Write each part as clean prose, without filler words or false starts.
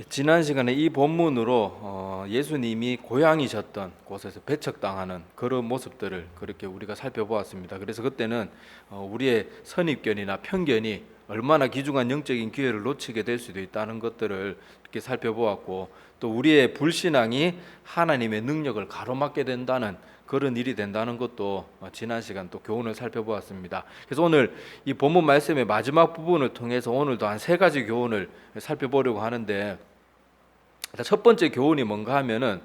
지난 시간에 이 본문으로 예수님이 고향이셨던 곳에서 배척당하는 그런 모습들을 그렇게 우리가 살펴보았습니다. 그래서 그때는 우리의 선입견이나 편견이 얼마나 귀중한 영적인 기회를 놓치게 될 수도 있다는 것들을 이렇게 살펴보았고, 또 우리의 불신앙이 하나님의 능력을 가로막게 된다는 그런 일이 된다는 것도 지난 시간 또 교훈을 살펴보았습니다. 그래서 오늘 이 본문 말씀의 마지막 부분을 통해서 오늘도 한 3가지 교훈을 살펴보려고 하는데, 첫 번째 교훈이 뭔가 하면은,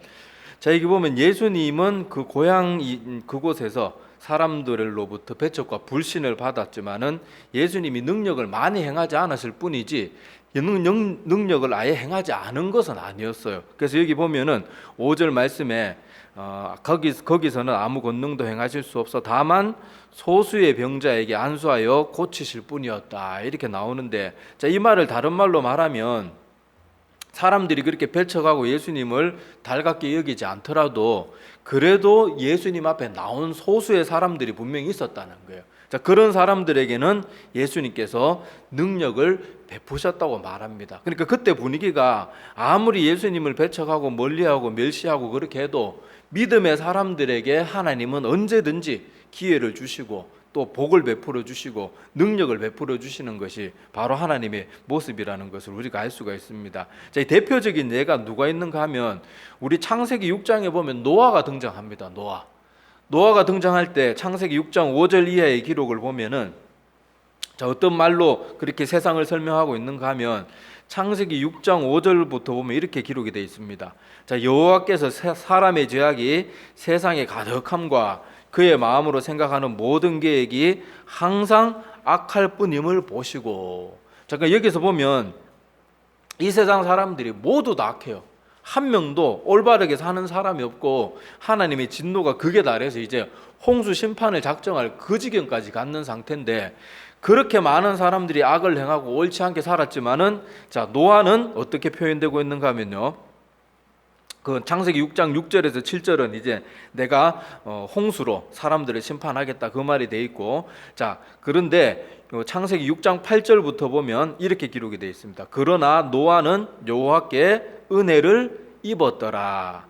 자, 여기 보면 예수님은 그 고향 그곳에서 사람들로부터 배척과 불신을 받았지만은 예수님이 능력을 많이 행하지 않았을 뿐이지 능력을 아예 행하지 않은 것은 아니었어요. 그래서 여기 보면은 5절 말씀에 거기서는 아무 권능도 행하실 수 없어 다만 소수의 병자에게 안수하여 고치실 뿐이었다, 이렇게 나오는데, 자, 이 말을 다른 말로 말하면 사람들이 그렇게 배척하고 예수님을 달갑게 여기지 않더라도 그래도 예수님 앞에 나온 소수의 사람들이 분명히 있었다는 거예요. 자, 그런 사람들에게는 예수님께서 능력을 베푸셨다고 말합니다. 그러니까 그때 분위기가 아무리 예수님을 배척하고 멀리하고 멸시하고 그렇게 해도 믿음의 사람들에게 하나님은 언제든지 기회를 주시고 또 복을 베풀어 주시고 능력을 베풀어 주시는 것이 바로 하나님의 모습이라는 것을 우리가 알 수가 있습니다. 자, 이 대표적인 예가 누가 있는가 하면 우리 창세기 6장에 보면 노아가 등장합니다. 노아가 등장할 때 창세기 6장 5절 이하의 기록을 보면은, 자, 어떤 말로 그렇게 세상을 설명하고 있는가 하면 창세기 6장 5절부터 보면 이렇게 기록이 되어 있습니다. 자, 여호와께서 사람의 죄악이 세상에 가득함과 그의 마음으로 생각하는 모든 계획이 항상 악할 뿐임을 보시고. 잠깐 여기서 보면 이 세상 사람들이 모두 다 악해요. 한 명도 올바르게 사는 사람이 없고 하나님의 진노가 극에 달해서 이제 홍수 심판을 작정할 그 지경까지 갔는 상태인데, 그렇게 많은 사람들이 악을 행하고 옳지 않게 살았지만은, 자, 노아는 어떻게 표현되고 있는가 하면요, 그 창세기 6장 6절에서 7절은 이제 내가 홍수로 사람들을 심판하겠다, 그 말이 돼 있고, 자, 그런데 창세기 6장 8절부터 보면 이렇게 기록이 되어 있습니다. 그러나 노아는 여호와께 은혜를 입었더라.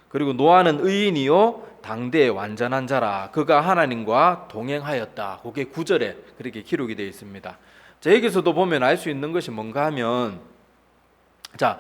그리고 노아는 의인이요 당대의 완전한 자라. 그가 하나님과 동행하였다. 그게 9절에 그렇게 기록이 되어 있습니다. 자, 여기서도 보면 알 수 있는 것이 뭔가 하면, 자,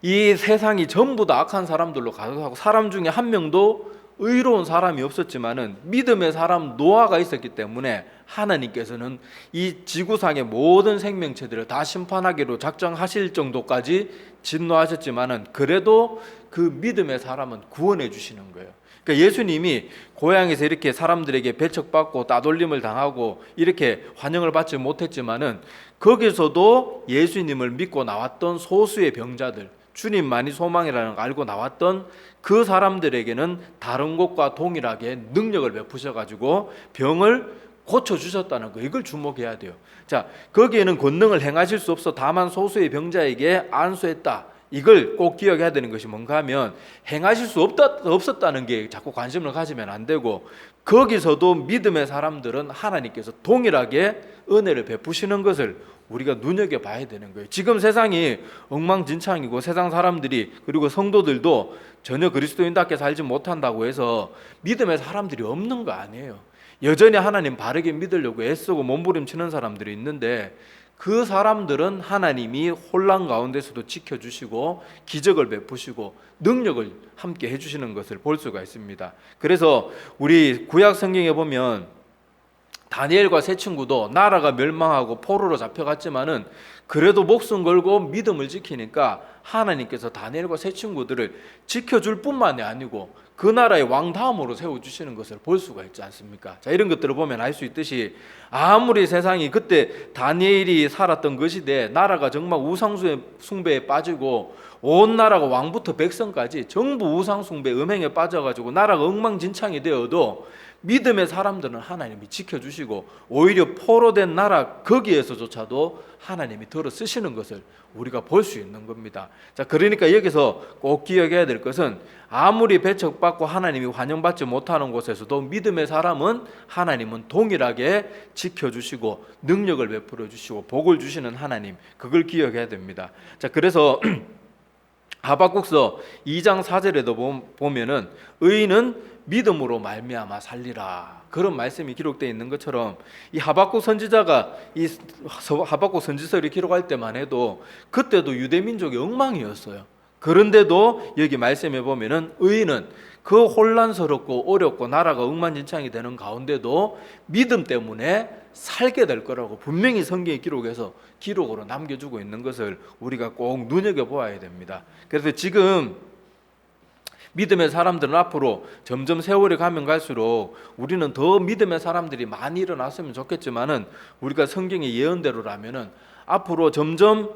이 세상이 전부 다 악한 사람들로 가득하고 사람 중에 한 명도 의로운 사람이 없었지만은 믿음의 사람 노아가 있었기 때문에 하나님께서는 이 지구상의 모든 생명체들을 다 심판하기로 작정하실 정도까지 진노하셨지만은 그래도 그 믿음의 사람은 구원해 주시는 거예요. 그러니까 예수님이 고향에서 이렇게 사람들에게 배척받고 따돌림을 당하고 이렇게 환영을 받지 못했지만은 거기서도 예수님을 믿고 나왔던 소수의 병자들, 주님만이 소망이라는 걸 알고 나왔던 그 사람들에게는 다른 곳과 동일하게 능력을 베푸셔가지고 병을 고쳐주셨다는 거, 이걸 주목해야 돼요. 자, 거기에는 권능을 행하실 수 없어 다만 소수의 병자에게 안수했다, 이걸 꼭 기억해야 되는 것이 뭔가 하면, 행하실 수 없었다는 게 자꾸 관심을 가지면 안 되고, 거기서도 믿음의 사람들은 하나님께서 동일하게 은혜를 베푸시는 것을 우리가 눈여겨봐야 되는 거예요. 지금 세상이 엉망진창이고 세상 사람들이 그리고 성도들도 전혀 그리스도인답게 살지 못한다고 해서 믿음의 사람들이 없는 거 아니에요. 여전히 하나님 바르게 믿으려고 애쓰고 몸부림치는 사람들이 있는데, 그 사람들은 하나님이 혼란 가운데서도 지켜주시고 기적을 베푸시고 능력을 함께 해주시는 것을 볼 수가 있습니다. 그래서 우리 구약 성경에 보면 다니엘과 세 친구도 나라가 멸망하고 포로로 잡혀갔지만은 그래도 목숨 걸고 믿음을 지키니까 하나님께서 다니엘과 세 친구들을 지켜줄 뿐만이 아니고 그 나라의 왕 다음으로 세워주시는 것을 볼 수가 있지 않습니까? 자, 이런 것들을 보면 알 수 있듯이 아무리 세상이 그때 다니엘이 살았던 그 시대에 나라가 정말 우상숭배에 빠지고 온 나라가 왕부터 백성까지 전부 우상숭배 음행에 빠져가지고 나라가 엉망진창이 되어도 믿음의 사람들은 하나님이 지켜주시고 오히려 포로된 나라 거기에서조차도 하나님이 들어 쓰시는 것을 우리가 볼 수 있는 겁니다. 자, 그러니까 여기서 꼭 기억해야 될 것은 아무리 배척받고 하나님이 환영받지 못하는 곳에서도 믿음의 사람은 하나님은 동일하게 지켜주시고 능력을 베풀어 주시고 복을 주시는 하나님, 그걸 기억해야 됩니다. 자, 그래서 하박국서 2장 4절에도 보면은 의인은 믿음으로 말미암아 살리라, 그런 말씀이 기록되어 있는 것처럼 이 하박국 선지자가 이 하박국 선지서를 기록할 때만 해도 그때도 유대 민족이 엉망이었어요. 그런데도 여기 말씀해 보면은 의인은 그 혼란스럽고 어렵고 나라가 엉망진창이 되는 가운데도 믿음 때문에 살게 될 거라고 분명히 성경의 기록으로 남겨주고 있는 것을 우리가 꼭 눈여겨보아야 됩니다. 그래서 지금 믿음의 사람들은 앞으로 점점 세월이 가면 갈수록 우리는 더 믿음의 사람들이 많이 일어났으면 좋겠지만은 우리가 성경의 예언대로라면은 앞으로 점점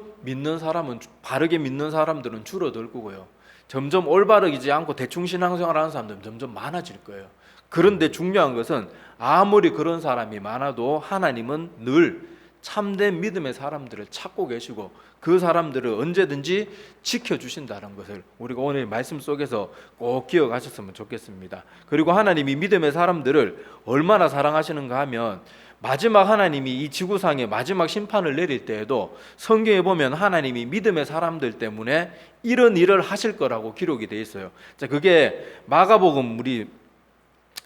바르게 믿는 사람들은 줄어들 거고요. 점점 올바르지 않고 대충 신앙생활하는 사람들은 점점 많아질 거예요. 그런데 중요한 것은 아무리 그런 사람이 많아도 하나님은 늘 참된 믿음의 사람들을 찾고 계시고 그 사람들을 언제든지 지켜주신다는 것을 우리가 오늘 말씀 속에서 꼭 기억하셨으면 좋겠습니다. 그리고 하나님이 믿음의 사람들을 얼마나 사랑하시는가 하면 마지막 하나님이 이 지구상에 마지막 심판을 내릴 때에도 성경에 보면 하나님이 믿음의 사람들 때문에 이런 일을 하실 거라고 기록이 되어 있어요. 자, 그게 마가복음 우리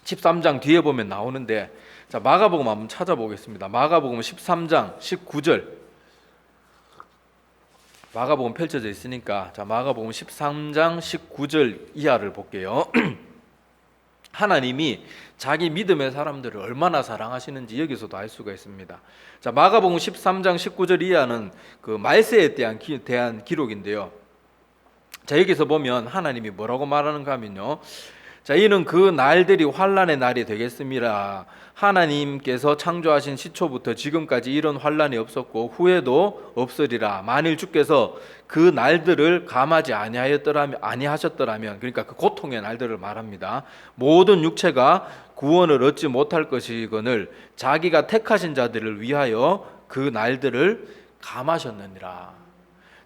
13장 뒤에 보면 나오는데, 자, 마가복음 한번 찾아보겠습니다. 마가복음 13장 19절. 마가복음 펼쳐져 있으니까 자, 마가복음 13장 19절 이하를 볼게요. 하나님이 자기 믿음의 사람들을 얼마나 사랑하시는지 여기서도 알 수가 있습니다. 자, 마가복음 13장 19절 이하는 그 말세에 대한 기록인데요. 자, 여기서 보면 하나님이 뭐라고 말하는가 하면요, 자, 이는 그 날들이 환난의 날이 되겠습니다. 하나님께서 창조하신 시초부터 지금까지 이런 환난이 없었고 후에도 없으리라. 만일 주께서 그 날들을 감하지 아니하셨더라면, 그러니까 그 고통의 날들을 말합니다. 모든 육체가 구원을 얻지 못할 것이거늘 자기가 택하신 자들을 위하여 그 날들을 감하셨느니라.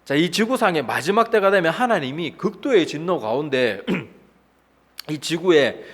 자, 이 지구상의 마지막 때가 되면 하나님이 극도의 진노 가운데 이 지구의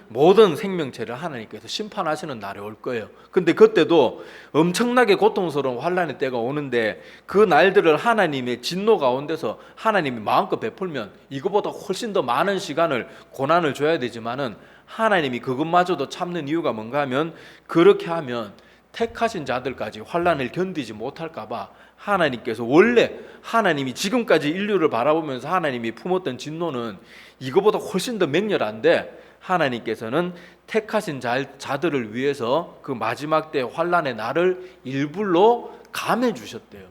모든 생명체를 하나님께서 심판하시는 날이 올 거예요. 근데 그때도 엄청나게 고통스러운 환난의 때가 오는데 그 날들을 하나님의 진노 가운데서 하나님이 마음껏 베풀면 이거보다 훨씬 더 많은 시간을 고난을 줘야 되지만은 하나님이 그것마저도 참는 이유가 뭔가 하면 그렇게 하면 택하신 자들까지 환난을 견디지 못할까 봐 하나님께서 원래 하나님이 지금까지 인류를 바라보면서 하나님이 품었던 진노는 이거보다 훨씬 더 맹렬한데 하나님께서는 택하신 자들을 위해서 그 마지막 때 환난의 날을 일부러 감해 주셨대요.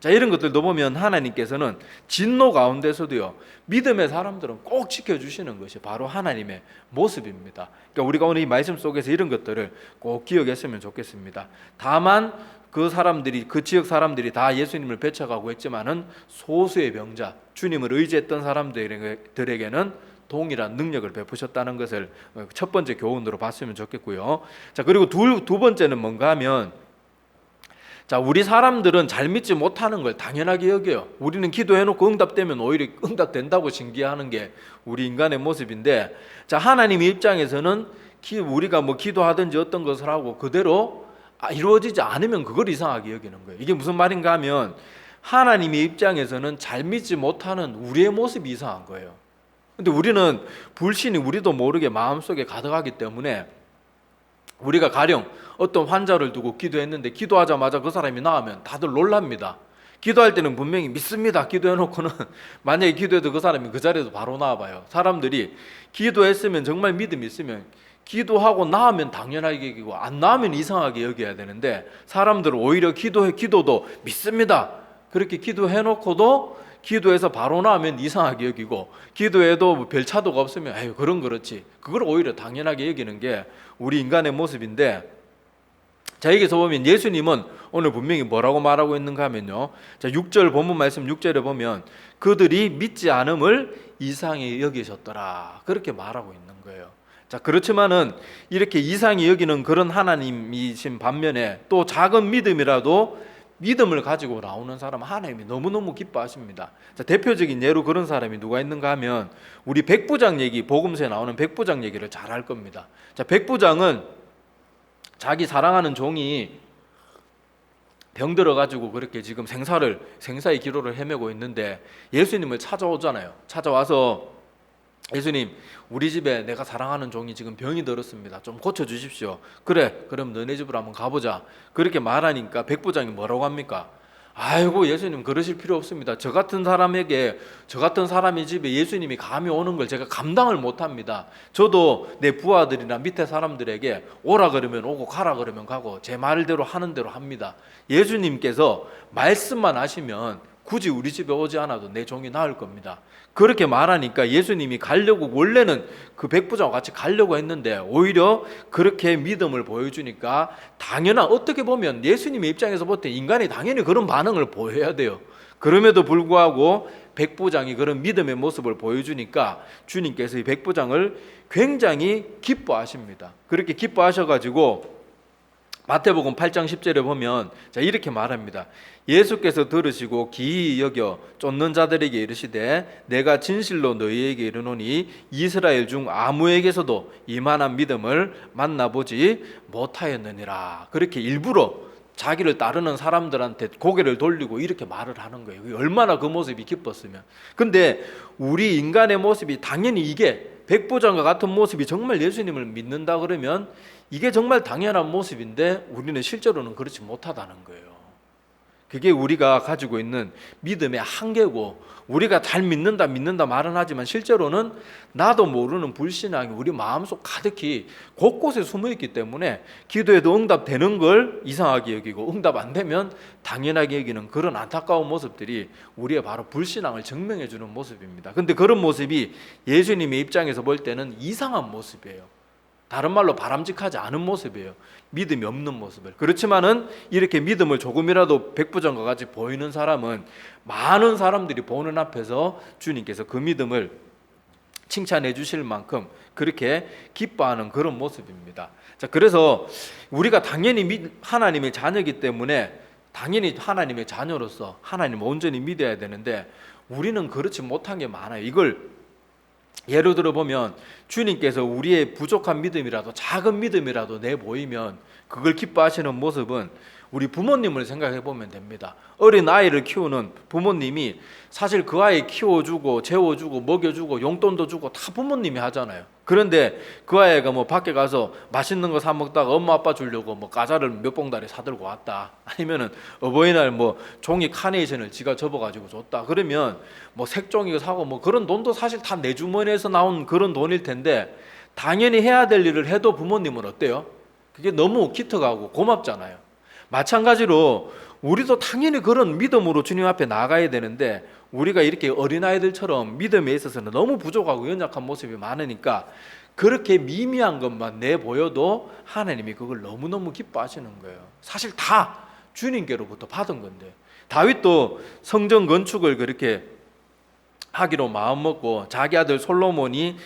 자, 이런 것들도 보면 하나님께서는 진노 가운데서도요, 믿음의 사람들은 꼭 지켜주시는 것이 바로 하나님의 모습입니다. 그러니까 우리가 오늘 이 말씀 속에서 이런 것들을 꼭 기억했으면 좋겠습니다. 다만 그 지역 사람들이 다 예수님을 배척하고 했지만은 소수의 병자, 주님을 의지했던 사람들에게는 동일한 능력을 베푸셨다는 것을 첫 번째 교훈으로 봤으면 좋겠고요. 자, 그리고 두 번째는 뭔가 하면, 자, 우리 사람들은 잘 믿지 못하는 걸 당연하게 여겨요. 우리는 기도해놓고 응답되면 오히려 응답된다고 신기해하는 게 우리 인간의 모습인데, 자, 하나님의 입장에서는 우리가 뭐 기도하든지 어떤 것을 하고 그대로 이루어지지 않으면 그걸 이상하게 여기는 거예요. 이게 무슨 말인가 하면 하나님의 입장에서는 잘 믿지 못하는 우리의 모습이 이상한 거예요. 근데 우리는 불신이 우리도 모르게 마음속에 가득하기 때문에 우리가 가령 어떤 환자를 두고 기도했는데 기도하자마자 그 사람이 나으면 다들 놀랍니다. 기도할 때는 분명히 믿습니다. 기도해놓고는 만약에 기도해도 그 사람이 그 자리에도 바로 나와봐요. 사람들이 기도했으면 정말 믿음이 있으면 기도하고 나으면 당연하게 여기고 안 나으면 이상하게 여겨야 되는데 사람들은 오히려 기도도 믿습니다. 그렇게 기도해놓고도 기도해서 바로 나오면 이상하게 여기고 기도해도 뭐 별 차도가 없으면 에휴 그런 그렇지, 그걸 오히려 당연하게 여기는 게 우리 인간의 모습인데, 자, 여기서 보면 예수님은 오늘 분명히 뭐라고 말하고 있는가 하면요, 자, 6절 본문 말씀 6절에 보면 그들이 믿지 않음을 이상히 여기셨더라, 그렇게 말하고 있는 거예요. 자, 그렇지만은 이렇게 이상히 여기는 그런 하나님이신 반면에 또 작은 믿음이라도 믿음을 가지고 나오는 사람 하나님이 너무너무 기뻐하십니다. 자, 대표적인 예로 그런 사람이 누가 있는가 하면 우리 백부장 얘기, 복음서에 나오는 백부장 얘기를 잘 할 겁니다. 자, 백부장은 자기 사랑하는 종이 병들어 가지고 그렇게 지금 생사의 기로를 헤매고 있는데 예수님을 찾아오잖아요. 찾아와서 예수님, 우리 집에 내가 사랑하는 종이 지금 병이 들었습니다. 좀 고쳐 주십시오. 그래, 그럼 너네 집으로 한번 가보자. 그렇게 말하니까 백부장이 뭐라고 합니까? 아이고, 예수님 그러실 필요 없습니다. 저 같은 사람의 집에 예수님이 감히 오는 걸 제가 감당을 못합니다. 저도 내 부하들이나 밑에 사람들에게 오라 그러면 오고 가라 그러면 가고 제 말대로 하는 대로 합니다. 예수님께서 말씀만 하시면 굳이 우리 집에 오지 않아도 내 종이 나을 겁니다. 그렇게 말하니까 예수님이 가려고, 원래는 그 백부장과 같이 가려고 했는데 오히려 그렇게 믿음을 보여주니까 당연한, 어떻게 보면 예수님의 입장에서 볼 때 인간이 당연히 그런 반응을 보여야 돼요. 그럼에도 불구하고 백부장이 그런 믿음의 모습을 보여주니까 주님께서 이 백부장을 굉장히 기뻐하십니다. 그렇게 기뻐하셔가지고 마태복음 8장 10절에 보면 자, 이렇게 말합니다. 예수께서 들으시고 기이 여겨 쫓는 자들에게 이르시되 내가 진실로 너희에게 이르노니 이스라엘 중 아무에게서도 이만한 믿음을 만나보지 못하였느니라. 그렇게 일부러 자기를 따르는 사람들한테 고개를 돌리고 이렇게 말을 하는 거예요. 얼마나 그 모습이 기뻤으면. 근데 우리 인간의 모습이 당연히 이게 백부장과 같은 모습이 정말 예수님을 믿는다 그러면 이게 정말 당연한 모습인데 우리는 실제로는 그렇지 못하다는 거예요. 그게 우리가 가지고 있는 믿음의 한계고, 우리가 잘 믿는다 말은 하지만 실제로는 나도 모르는 불신앙이 우리 마음속 가득히 곳곳에 숨어있기 때문에 기도해도 응답되는 걸 이상하게 여기고 응답 안 되면 당연하게 여기는 그런 안타까운 모습들이 우리의 바로 불신앙을 증명해 주는 모습입니다. 근데 그런 모습이 예수님의 입장에서 볼 때는 이상한 모습이에요. 다른 말로 바람직하지 않은 모습이에요. 믿음이 없는 모습을. 그렇지만은 이렇게 믿음을 조금이라도 백부장과 같이 보이는 사람은 많은 사람들이 보는 앞에서 주님께서 그 믿음을 칭찬해 주실 만큼 그렇게 기뻐하는 그런 모습입니다. 자, 그래서 우리가 당연히 하나님의 자녀이기 때문에 당연히 하나님의 자녀로서 하나님을 온전히 믿어야 되는데 우리는 그렇지 못한 게 많아요. 이걸 예를 들어 보면 주님께서 우리의 부족한 믿음이라도, 작은 믿음이라도 내보이면 그걸 기뻐하시는 모습은 우리 부모님을 생각해 보면 됩니다. 어린 아이를 키우는 부모님이 사실 그 아이 키워주고 재워주고 먹여주고 용돈도 주고 다 부모님이 하잖아요. 그런데 그 아이가 뭐 밖에 가서 맛있는 거 사 먹다가 엄마 아빠 주려고 뭐 과자를 몇 봉다리 사들고 왔다, 아니면은 어버이날 뭐 종이 카네이션을 지가 접어가지고 줬다, 그러면 뭐 색종이 사고 뭐 그런 돈도 사실 다 내 주머니에서 나온 그런 돈일 텐데 당연히 해야 될 일을 해도 부모님은 어때요? 그게 너무 기특하고 고맙잖아요. 마찬가지로 우리도 당연히 그런 믿음으로 주님 앞에 나가야 되는데 우리가 이렇게 어린아이들처럼 믿음에 있어서는 너무 부족하고 연약한 모습이 많으니까 그렇게 미미한 것만 내보여도 하나님이 그걸 너무너무 기뻐하시는 거예요. 사실 다 주님께로부터 받은 건데, 다윗도 성전 건축을 그렇게 하기로 마음먹고 자기 아들 솔로몬이,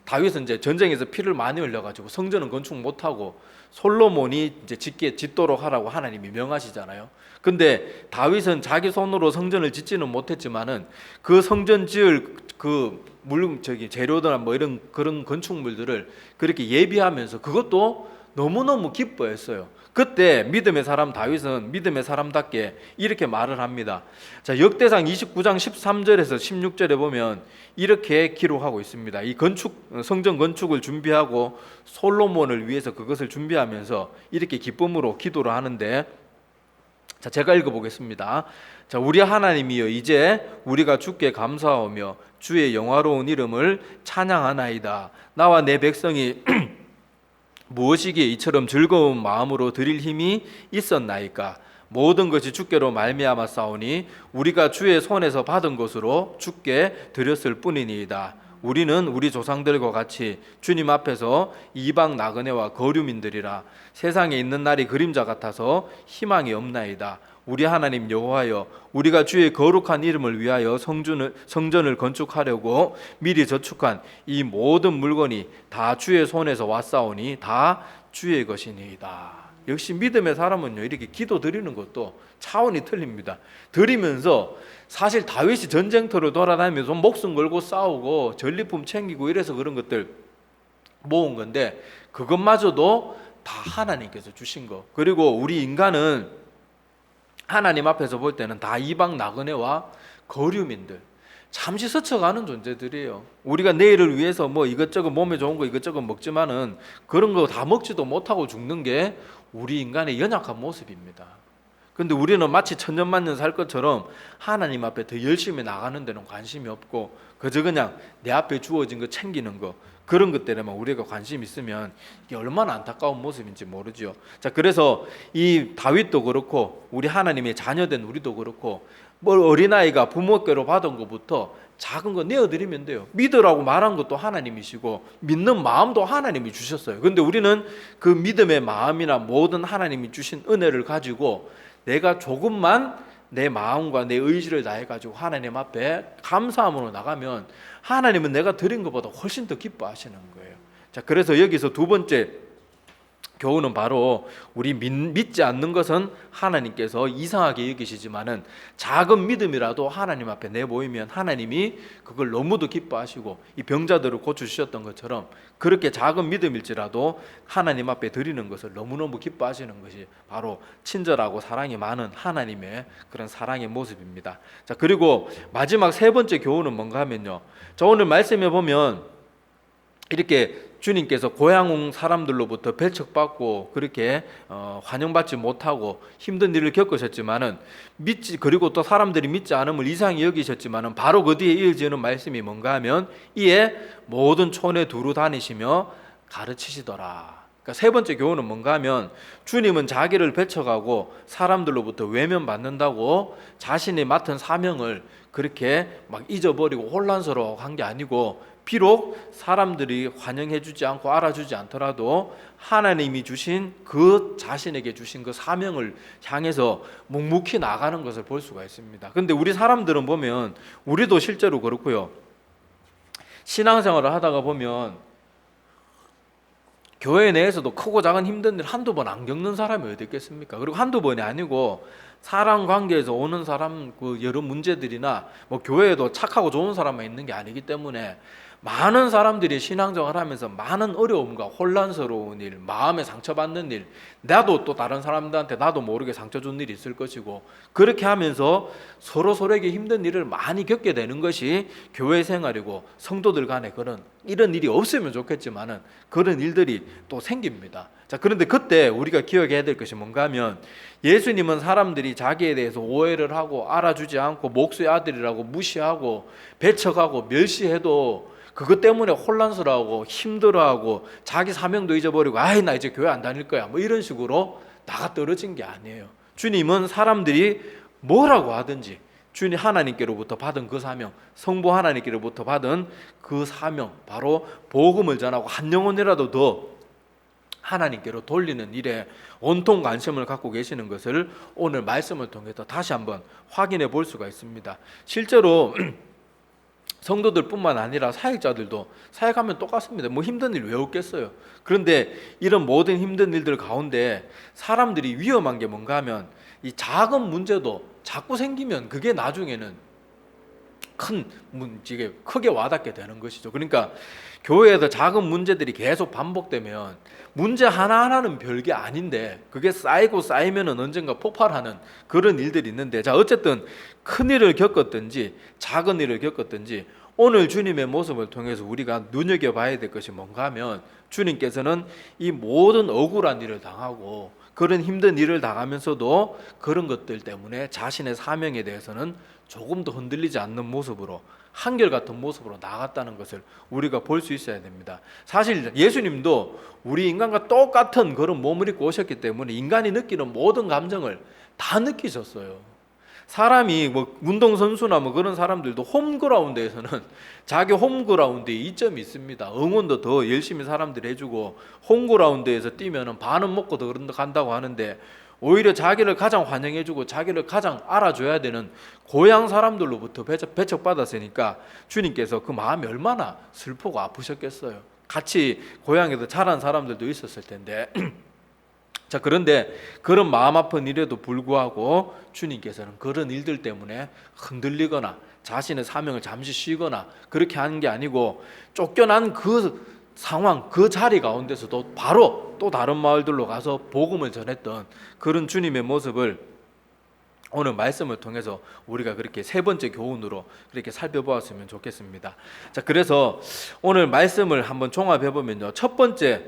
다윗은 이제 전쟁에서 피를 많이 흘려가지고 성전은 건축 못하고 솔로몬이 이제 짓도록 하라고 하나님이 명하시잖아요. 근데 다윗은 자기 손으로 성전을 짓지는 못했지만은 그 성전 지을 그 재료들이나 뭐 이런 그런 건축물들을 그렇게 예비하면서 그것도 너무너무 기뻐했어요. 그때 믿음의 사람 다윗은 믿음의 사람답게 이렇게 말을 합니다. 자, 역대상 29장 13절에서 16절에 보면 이렇게 기록하고 있습니다. 이 성전 건축을 준비하고 솔로몬을 위해서 그것을 준비하면서 이렇게 기쁨으로 기도를 하는데, 자, 제가 읽어보겠습니다. 자, 우리 하나님이여, 이제 우리가 주께 감사하며 주의 영화로운 이름을 찬양하나이다. 나와 내 백성이 무엇이기에 이처럼 즐거운 마음으로 드릴 힘이 있었나이까? 모든 것이 주께로 말미암아 싸우니 우리가 주의 손에서 받은 것으로 주께 드렸을 뿐이니이다. 우리는 우리 조상들과 같이 주님 앞에서 이방 나그네와 거류민들이라. 세상에 있는 날이 그림자 같아서 희망이 없나이다. 우리 하나님 여호와여, 우리가 주의 거룩한 이름을 위하여 성전을 건축하려고 미리 저축한 이 모든 물건이 다 주의 손에서 왔사오니 다 주의 것이니이다. 역시 믿음의 사람은요, 이렇게 기도 드리는 것도 차원이 틀립니다. 드리면서 사실 다윗이 전쟁터로 돌아다니면서 목숨 걸고 싸우고 전리품 챙기고 이래서 그런 것들 모은 건데, 그것마저도 다 하나님께서 주신 거. 그리고 우리 인간은 하나님 앞에서 볼 때는 다 이방 나그네와 거류민들, 잠시 스쳐가는 존재들이에요. 우리가 내일을 위해서 뭐 이것저것 몸에 좋은 거 이것저것 먹지만은 그런 거 다 먹지도 못하고 죽는 게 우리 인간의 연약한 모습입니다. 근데 우리는 마치 천년만년 살 것처럼 하나님 앞에 더 열심히 나가는 데는 관심이 없고, 그저 그냥 내 앞에 주어진 거 챙기는 거, 그런 것들에만 우리가 관심 있으면 이게 얼마나 안타까운 모습인지 모르죠. 자, 그래서 이 다윗도 그렇고 우리 하나님의 자녀된 우리도 그렇고, 뭐 어린아이가 부모께로 받은 것부터 작은 거 내어드리면 돼요. 믿으라고 말한 것도 하나님이시고 믿는 마음도 하나님이 주셨어요. 근데 우리는 그 믿음의 마음이나 모든 하나님이 주신 은혜를 가지고 내가 조금만 내 마음과 내 의지를 다해가지고 하나님 앞에 감사함으로 나가면 하나님은 내가 드린 것보다 훨씬 더 기뻐하시는 거예요. 자, 그래서 여기서 두 번째 교훈은 바로 우리 믿지 않는 것은 하나님께서 이상하게 여기시지만은 작은 믿음이라도 하나님 앞에 내보이면 하나님이 그걸 너무도 기뻐하시고, 이 병자들을 고쳐주셨던 것처럼 그렇게 작은 믿음일지라도 하나님 앞에 드리는 것을 너무너무 기뻐하시는 것이 바로 친절하고 사랑이 많은 하나님의 그런 사랑의 모습입니다. 자, 그리고 마지막 세 번째 교훈은 뭔가 하면요, 저 오늘 말씀해 보면 이렇게 주님께서 고향 사람들로부터 배척받고 그렇게 환영받지 못하고 힘든 일을 겪으셨지만은 그리고 또 사람들이 믿지 않음을 이상히 여기셨지만은 바로 그 뒤에 이어지는 말씀이 뭔가 하면 이에 모든 촌에 두루 다니시며 가르치시더라. 그러니까 세 번째 교훈은 뭔가 하면 주님은 자기를 배척하고 사람들로부터 외면받는다고 자신이 맡은 사명을 그렇게 막 잊어버리고 혼란스러워 한 게 아니고, 비록 사람들이 환영해주지 않고 알아주지 않더라도 하나님이 주신 그 자신에게 주신 그 사명을 향해서 묵묵히 나가는 것을 볼 수가 있습니다. 그런데 우리 사람들은 보면, 우리도 실제로 그렇고요, 신앙생활을 하다가 보면 교회 내에서도 크고 작은 힘든 일 한두 번 안 겪는 사람이 어디 있겠습니까? 그리고 한두 번이 아니고 사람 관계에서 오는 사람 그 여러 문제들이나 뭐 교회에도 착하고 좋은 사람만 있는 게 아니기 때문에 많은 사람들이 신앙생활을 하면서 많은 어려움과 혼란스러운 일, 마음에 상처받는 일, 나도 또 다른 사람들한테 나도 모르게 상처 준 일이 있을 것이고, 그렇게 하면서 서로에게 힘든 일을 많이 겪게 되는 것이 교회 생활이고, 성도들 간에 이런 일이 없으면 좋겠지만은 그런 일들이 또 생깁니다. 자, 그런데 그때 우리가 기억해야 될 것이 뭔가 하면, 예수님은 사람들이 자기에 대해서 오해를 하고 알아주지 않고 목수의 아들이라고 무시하고 배척하고 멸시해도 그것 때문에 혼란스러워하고 힘들어하고 자기 사명도 잊어버리고 나 이제 교회 안 다닐 거야 뭐 이런 식으로 나가 떨어진 게 아니에요. 주님은 사람들이 뭐라고 하든지 주님 하나님께로부터 받은 그 사명, 성부 하나님께로부터 받은 그 사명, 바로 복음을 전하고 한 영혼이라도 더 하나님께로 돌리는 일에 온통 관심을 갖고 계시는 것을 오늘 말씀을 통해서 다시 한번 확인해 볼 수가 있습니다. 실제로 성도들뿐만 아니라 사역자들도 사역하면 똑같습니다. 뭐 힘든 일 왜 없겠어요. 그런데 이런 모든 힘든 일들 가운데 사람들이 위험한 게 뭔가 하면, 이 작은 문제도 자꾸 생기면 그게 나중에는 큰 문제에 크게 와닿게 되는 것이죠. 그러니까 교회에서 작은 문제들이 계속 반복되면 문제 하나하나는 별게 아닌데 그게 쌓이고 쌓이면은 언젠가 폭발하는 그런 일들이 있는데, 자, 어쨌든 큰 일을 겪었든지 작은 일을 겪었든지 오늘 주님의 모습을 통해서 우리가 눈여겨봐야 될 것이 뭔가 하면, 주님께서는 이 모든 억울한 일을 당하고 그런 힘든 일을 당하면서도 그런 것들 때문에 자신의 사명에 대해서는 조금 더 흔들리지 않는 모습으로, 한결같은 모습으로 나아갔다는 것을 우리가 볼 수 있어야 됩니다. 사실 예수님도 우리 인간과 똑같은 그런 몸을 입고 오셨기 때문에 인간이 느끼는 모든 감정을 다 느끼셨어요. 사람이 뭐 운동선수나 뭐 그런 사람들도 홈그라운드에서는 자기 홈그라운드에 이점이 있습니다. 응원도 더 열심히 사람들이 해주고 홈그라운드에서 뛰면은 반은 먹고 더 간다고 하는데, 오히려 자기를 가장 환영해주고 자기를 가장 알아줘야 되는 고향 사람들로부터 배척받았으니까 주님께서 그 마음이 얼마나 슬프고 아프셨겠어요. 같이 고향에서 자란 사람들도 있었을 텐데 자, 그런데 그런 마음 아픈 일에도 불구하고 주님께서는 그런 일들 때문에 흔들리거나 자신의 사명을 잠시 쉬거나 그렇게 하는 게 아니고 쫓겨난 그 상황, 그 자리 가운데서도 바로 또 다른 마을들로 가서 복음을 전했던 그런 주님의 모습을 오늘 말씀을 통해서 우리가 그렇게 세 번째 교훈으로 그렇게 살펴보았으면 좋겠습니다. 자, 그래서 오늘 말씀을 한번 종합해 보면요, 첫 번째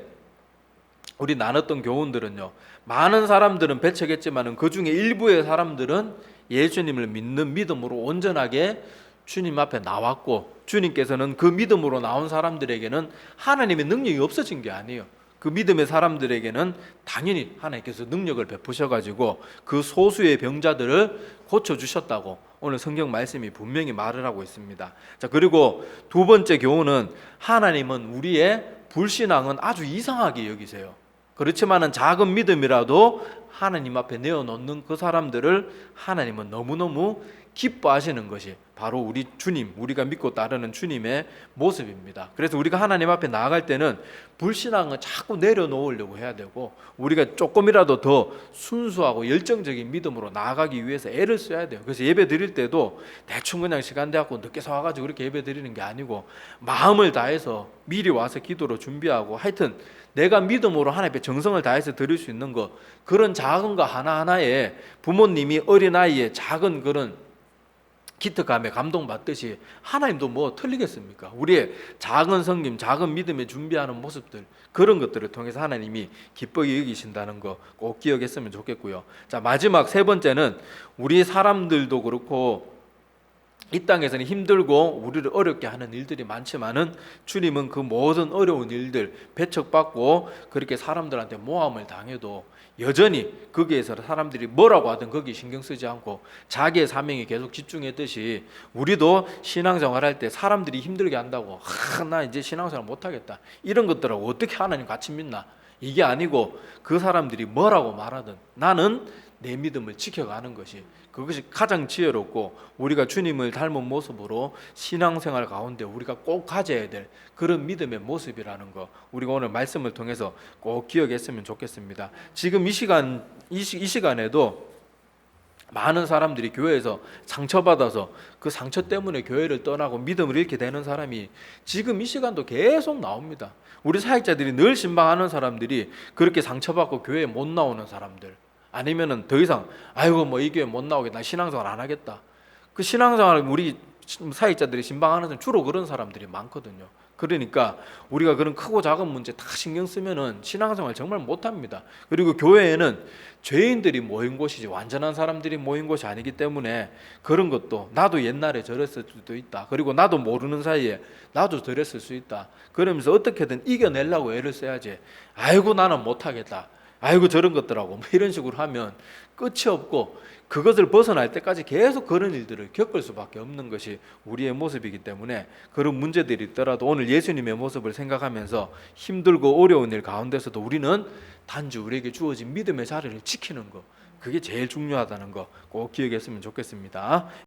우리 나눴던 교훈들은요, 많은 사람들은 배척했지만은 그 중에 일부의 사람들은 예수님을 믿는 믿음으로 온전하게 주님 앞에 나왔고, 주님께서는 그 믿음으로 나온 사람들에게는 하나님의 능력이 없어진 게 아니에요. 그 믿음의 사람들에게는 당연히 하나님께서 능력을 베푸셔가지고 그 소수의 병자들을 고쳐주셨다고 오늘 성경 말씀이 분명히 말을 하고 있습니다. 자, 그리고 두 번째 교훈은 하나님은 우리의 불신앙은 아주 이상하게 여기세요. 그렇지만은 작은 믿음이라도 하나님 앞에 내어놓는 그 사람들을 하나님은 너무너무 기뻐하시는 것이 바로 우리 주님, 우리가 믿고 따르는 주님의 모습입니다. 그래서 우리가 하나님 앞에 나아갈 때는 불신앙은 자꾸 내려놓으려고 해야 되고, 우리가 조금이라도 더 순수하고 열정적인 믿음으로 나아가기 위해서 애를 써야 돼요. 그래서 예배 드릴 때도 대충 그냥 시간 돼갖고 늦게 와가지고 그렇게 예배 드리는 게 아니고, 마음을 다해서 미리 와서 기도로 준비하고, 하여튼 내가 믿음으로 하나님 앞에 정성을 다해서 드릴 수 있는 것, 그런 작은 거 하나하나에 부모님이 어린아이의 작은 그런 기특함에 감동받듯이 하나님도 뭐 틀리겠습니까? 우리의 작은 성김, 작은 믿음에 준비하는 모습들, 그런 것들을 통해서 하나님이 기쁘게 여기신다는 거 꼭 기억했으면 좋겠고요. 자, 마지막 세 번째는 우리 사람들도 그렇고 이 땅에서는 힘들고 우리를 어렵게 하는 일들이 많지만은 주님은 그 모든 어려운 일들, 배척받고 그렇게 사람들한테 모함을 당해도 여전히 거기에서 사람들이 뭐라고 하든 거기 신경 쓰지 않고 자기의 사명에 계속 집중했듯이, 우리도 신앙생활 할 때 사람들이 힘들게 한다고 나 이제 신앙생활 못하겠다 이런 것들하고 어떻게 하나님 같이 믿나, 이게 아니고 그 사람들이 뭐라고 말하든 나는 내 믿음을 지켜가는 것이, 그것이 가장 지혜롭고 우리가 주님을 닮은 모습으로 신앙생활 가운데 우리가 꼭 가져야 될 그런 믿음의 모습이라는 거, 우리가 오늘 말씀을 통해서 꼭 기억했으면 좋겠습니다. 지금 이 시간에도 많은 사람들이 교회에서 상처받아서 그 상처 때문에 교회를 떠나고 믿음을 잃게 되는 사람이 지금 이 시간도 계속 나옵니다. 우리 사역자들이 늘 신방하는 사람들이 그렇게 상처받고 교회에 못 나오는 사람들, 아니면은 더 이상 아이고 뭐 이 교회 못 나오겠다, 나 신앙생활 안 하겠다. 그 신앙생활 우리 사역자들이 신방하는 사람 주로 그런 사람들이 많거든요. 그러니까 우리가 그런 크고 작은 문제 다 신경 쓰면은 신앙생활 정말 못합니다. 그리고 교회에는 죄인들이 모인 곳이지 완전한 사람들이 모인 곳이 아니기 때문에 그런 것도 나도 옛날에 저랬을 수도 있다, 그리고 나도 모르는 사이에 나도 저랬을 수 있다, 그러면서 어떻게든 이겨내려고 애를 써야지, 아이고 나는 못하겠다, 아이고 저런 것들하고 뭐 이런 식으로 하면 끝이 없고 그것을 벗어날 때까지 계속 그런 일들을 겪을 수밖에 없는 것이 우리의 모습이기 때문에, 그런 문제들이 있더라도 오늘 예수님의 모습을 생각하면서 힘들고 어려운 일 가운데서도 우리는 단지 우리에게 주어진 믿음의 자리를 지키는 것, 그게 제일 중요하다는 거 꼭 기억했으면 좋겠습니다.